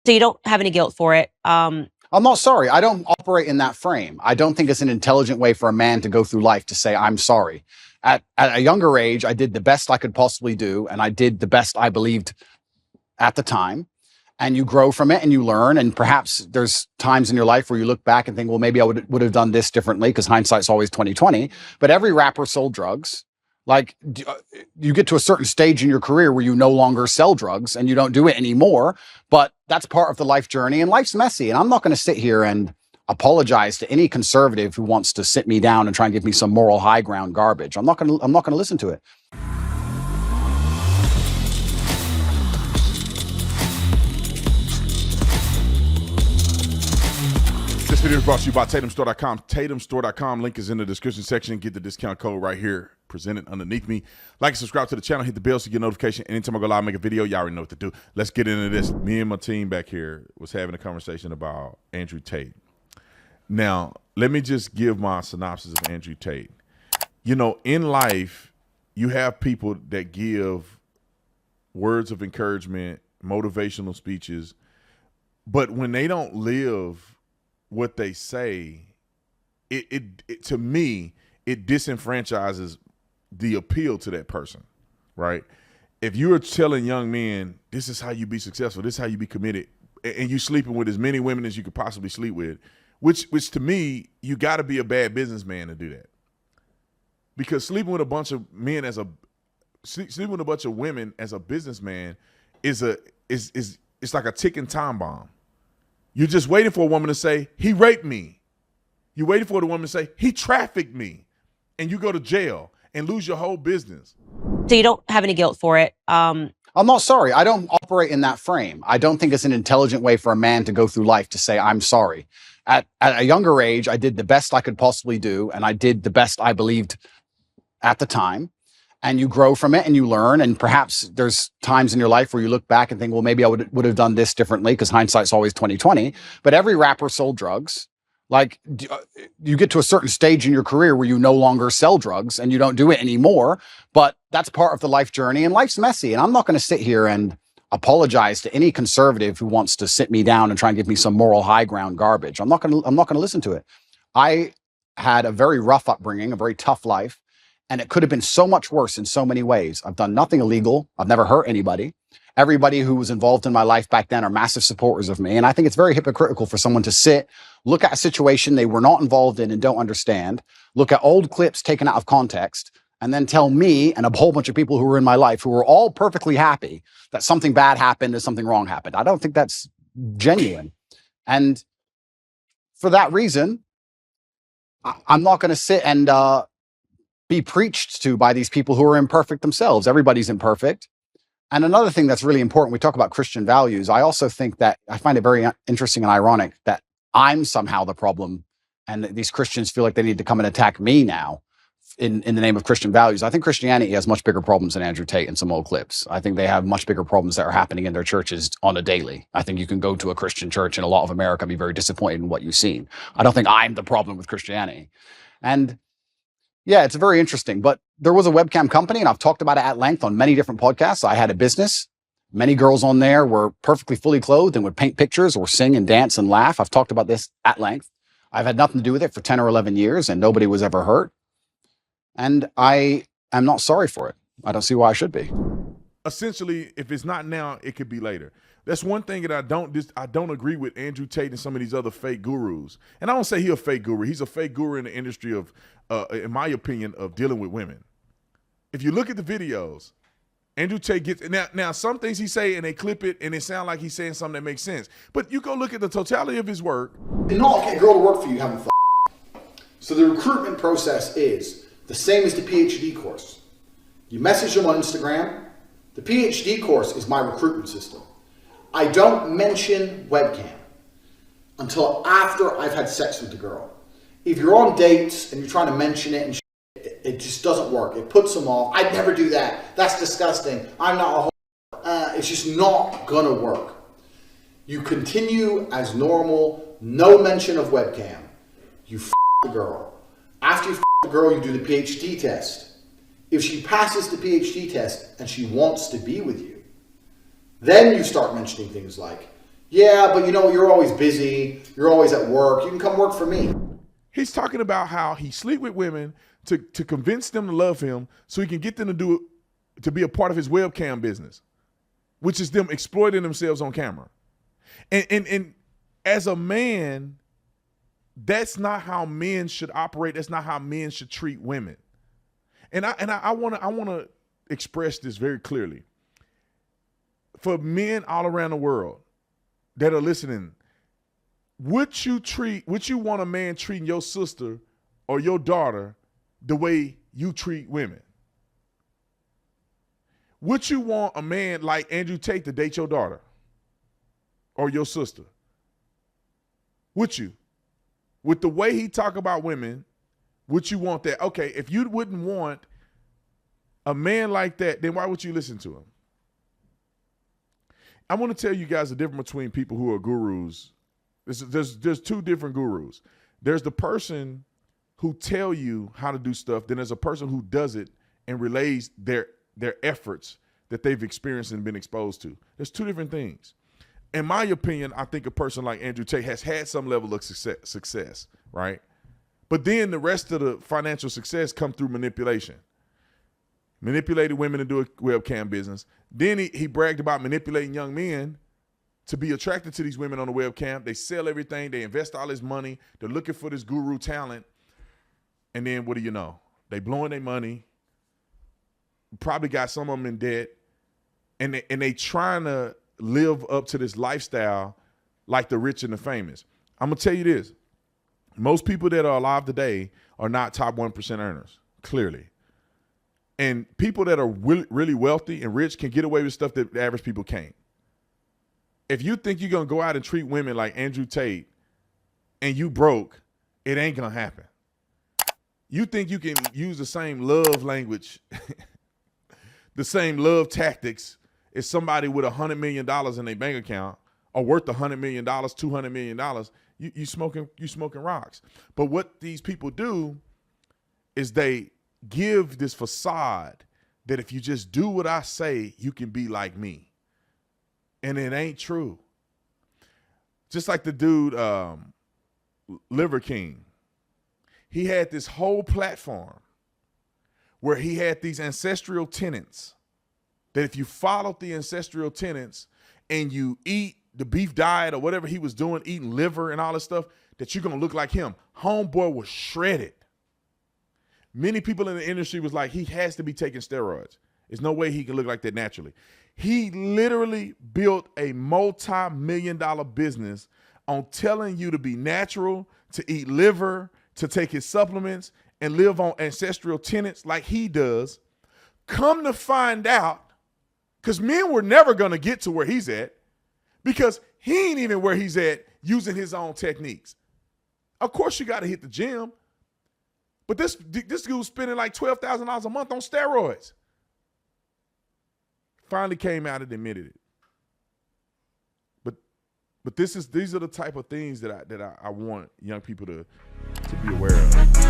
So you don't have any guilt for it. I'm not sorry. I don't operate in that frame. I don't think it's an intelligent way for a man to go through life to say, I'm sorry. At a younger age, I did the best I could possibly do, and I did the best I believed at the time. And you grow from it and you learn. And perhaps there's times in your life where you look back and think, well, maybe I would have done this differently, because hindsight's always 20/20. But every rapper sold drugs. Like, you get to a certain stage in your career where you no longer sell drugs and you don't do it anymore. But that's part of the life journey, and life's messy. And I'm not going to sit here and apologize to any conservative who wants to sit me down and try and give me some moral high ground garbage. I'm not going to listen to it. This video is brought to you by TatumStore.com. TatumStore.com. Link is in the description section. Get the discount code right here presented underneath me. Like and subscribe to the channel. Hit the bell so you get notification. Anytime I go live, make a video, y'all already know what to do. Let's get into this. Me and my team back here was having a conversation about Andrew Tate. Now, let me just give my synopsis of Andrew Tate. You know, in life, you have people that give words of encouragement, motivational speeches, but when they don't live what they say, it to me, it disenfranchises the appeal to that person, right? If you are telling young men, this is how you be successful, this is how you be committed, and you sleeping with as many women as you could possibly sleep with, which to me, you got to be a bad businessman to do that. Because sleeping with a bunch of men sleeping with a bunch of women as a businessman is it's like a ticking time bomb. You're just waiting for a woman to say, he raped me. You're waiting for the woman to say, he trafficked me. And you go to jail and lose your whole business. So you don't have any guilt for it. I'm not sorry. I don't operate in that frame. I don't think it's an intelligent way for a man to go through life to say, I'm sorry. At a younger age, I did the best I could possibly do, and I did the best I believed at the time. And you grow from it and you learn. And perhaps there's times in your life where you look back and think, well, maybe I would have done this differently, because hindsight's always 20/20. But every rapper sold drugs. Like, you get to a certain stage in your career where you no longer sell drugs and you don't do it anymore. But that's part of the life journey, and life's messy. And I'm not going to sit here and apologize to any conservative who wants to sit me down and try and give me some moral high ground garbage. I'm not going to listen to it. I had a very rough upbringing, a very tough life. And it could have been so much worse in so many ways. I've done nothing illegal. I've never hurt anybody. Everybody who was involved in my life back then are massive supporters of me. And I think it's very hypocritical for someone to sit, look at a situation they were not involved in and don't understand, look at old clips taken out of context, and then tell me and a whole bunch of people who were in my life who were all perfectly happy that something bad happened and something wrong happened. I don't think that's genuine. And for that reason, I'm not going to sit and be preached to by these people who are imperfect themselves. Everybody's imperfect. And another thing that's really important, we talk about Christian values. I also think that I find it very interesting and ironic that I'm somehow the problem, and that these Christians feel like they need to come and attack me now in the name of Christian values. I think Christianity has much bigger problems than Andrew Tate and some old clips. I think they have much bigger problems that are happening in their churches on a daily. I think you can go to a Christian church in a lot of America and be very disappointed in what you've seen. I don't think I'm the problem with Christianity. And yeah, it's very interesting. But there was a webcam company, and I've talked about it at length on many different podcasts. I had a business. Many girls on there were perfectly fully clothed and would paint pictures or sing and dance and laugh. I've talked about this at length. I've had nothing to do with it for 10 or 11 years, and nobody was ever hurt. And I am not sorry for it. I don't see why I should be. Essentially, if it's not now, it could be later. That's one thing that I don't agree with Andrew Tate and some of these other fake gurus. And I don't say he's a fake guru. He's a fake guru in the industry of, in my opinion, of dealing with women. If you look at the videos, Andrew Tate gets now some things he say and they clip it and it sound like he's saying something that makes sense. But you go look at the totality of his work. And not get a girl to work for you haven't So the recruitment process is the same as the PhD course. You message them on Instagram. The PhD course is my recruitment system. I don't mention webcam until after I've had sex with the girl. If you're on dates and you're trying to mention it and it just doesn't work. It puts them off. I'd never do that. That's disgusting. I'm not a it's just not gonna work. You continue as normal, no mention of webcam. You the girl. After you the girl, you do the PhD test. If she passes the PhD test and she wants to be with you, then you start mentioning things like, Yeah, but you know, you're always busy. You're always at work. You can come work for me. He's talking about how he sleep with women to convince them to love him so he can get them to be a part of his webcam business, which is them exploiting themselves on camera. And as a man, that's not how men should operate. That's not how men should treat women. And I want to express this very clearly. For men all around the world that are listening, would you want a man treating your sister or your daughter the way you treat women? Would you want a man like Andrew Tate to date your daughter or your sister? Would you? With the way he talk about women, would you want that? Okay, if you wouldn't want a man like that, then why would you listen to him? I want to tell you guys the difference between people who are gurus. There's two different gurus. There's the person who tell you how to do stuff. Then there's a person who does it and relays their efforts that they've experienced and been exposed to. There's two different things. In my opinion, I think a person like Andrew Tate has had some level of success, right? But then the rest of the financial success come through manipulation. Manipulated women to do a webcam business. Then he bragged about manipulating young men to be attracted to these women on the webcam. They sell everything. They invest all this money. They're looking for this guru talent. And then what do you know? They blowing their money. Probably got some of them in debt. And they trying to live up to this lifestyle like the rich and the famous. I'm going to tell you this. Most people that are alive today are not top 1% earners, clearly. And people that are really wealthy and rich can get away with stuff that the average people can't. If you think you're going to go out and treat women like Andrew Tate and you broke, it ain't going to happen. You think you can use the same love language, the same love tactics as somebody with $100 million in their bank account or worth $100 million, $200 million, you smoking rocks. But what these people do is they give this facade that if you just do what I say, you can be like me. And it ain't true. Just like the dude, Liver King. He had this whole platform where he had these ancestral tenets that if you followed the ancestral tenets and you eat the beef diet or whatever he was doing, eating liver and all this stuff, that you're going to look like him. Homeboy was shredded. Many people in the industry was like, he has to be taking steroids. There's no way he can look like that naturally. He literally built a multi-million-dollar business on telling you to be natural, to eat liver, to take his supplements, and live on ancestral tenets like he does. Come to find out, because men were never going to get to where he's at, because he ain't even where he's at using his own techniques. Of course, you got to hit the gym. But this dude's spending like $12,000 a month on steroids. Finally came out and admitted it. But these are the type of things that I want young people to be aware of.